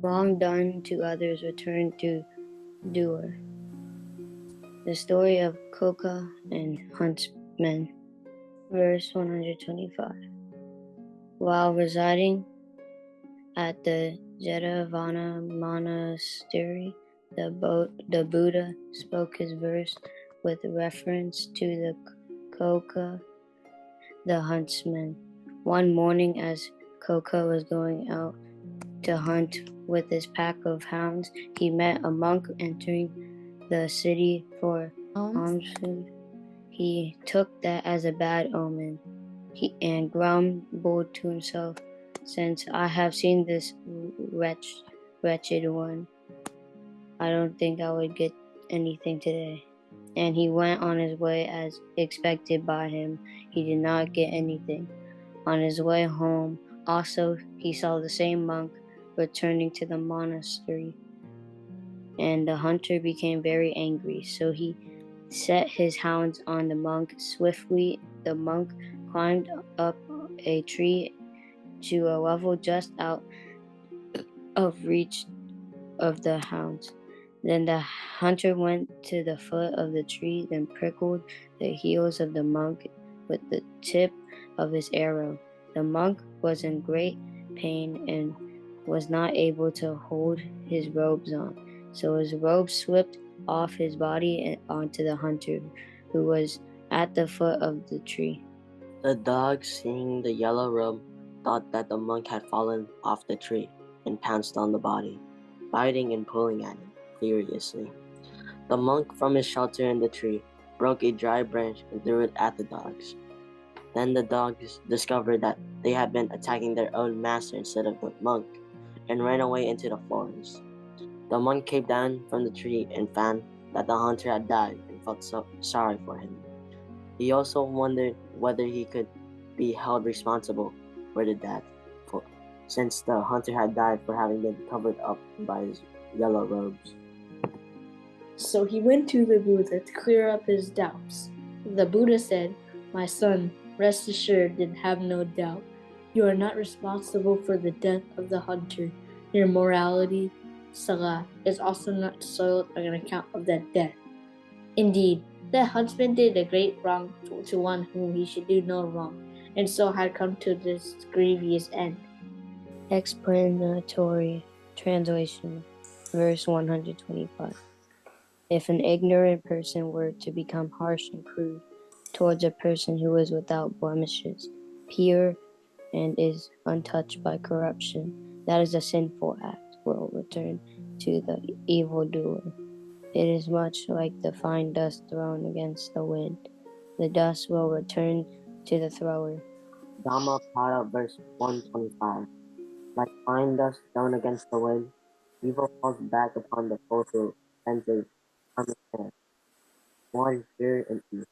Wrong done to others returned to doer. The story of KOKA and HUNTSMAN. Verse 125. While residing at the JADEN monastery, the Buddha spoke his verse with reference to the KOKA, the huntsman. One morning, as KOKA was going out to hunt with his pack of hounds, he met a monk entering the city for alms food. He took that as a bad omen, and grumbled to himself, "Since I have seen this wretched one, I don't think I would get anything today." And he went on his way as expected by him. He did not get anything. On his way home, also, he saw the same monk returning to the monastery, and the hunter became very angry. So he set his hounds on the monk. Swiftly, the monk climbed up a tree to a level just out of reach of the hounds. Then the hunter went to the foot of the tree, then prickled the heels of the monk with the tip of his arrow. The monk was in great pain and was not able to hold his robes on, so his robes slipped off his body and onto the hunter, who was at the foot of the tree. The dog, seeing the yellow robe, thought that the monk had fallen off the tree and pounced on the body, biting and pulling at it furiously. The monk, from his shelter in the tree, broke a dry branch and threw it at the dogs. Then the dogs discovered that they had been attacking their own master instead of the monk, and ran away into the forest. The monk came down from the tree and found that the hunter had died and felt sorry for him. He also wondered whether he could be held responsible for the death, since the hunter had died for having been covered up by his yellow robes. So he went to the Buddha to clear up his doubts. The Buddha said, "My son, rest assured and have no doubt. You are not responsible for the death of the hunter. Your morality, salah, is also not soiled on account of that death. Indeed, the huntsman did a great wrong to one whom he should do no wrong, and so had come to this grievous end." Explanatory translation. Verse 125. If an ignorant person were to become harsh and crude towards a person who is without blemishes, pure, and is untouched by corruption, that is a sinful act, will return to the evil-doer. It is much like the fine dust thrown against the wind. The dust will return to the thrower. Dhammapada verse 125. Like fine dust thrown against the wind, evil falls back upon the fool who enters unprepared. One pure and evil.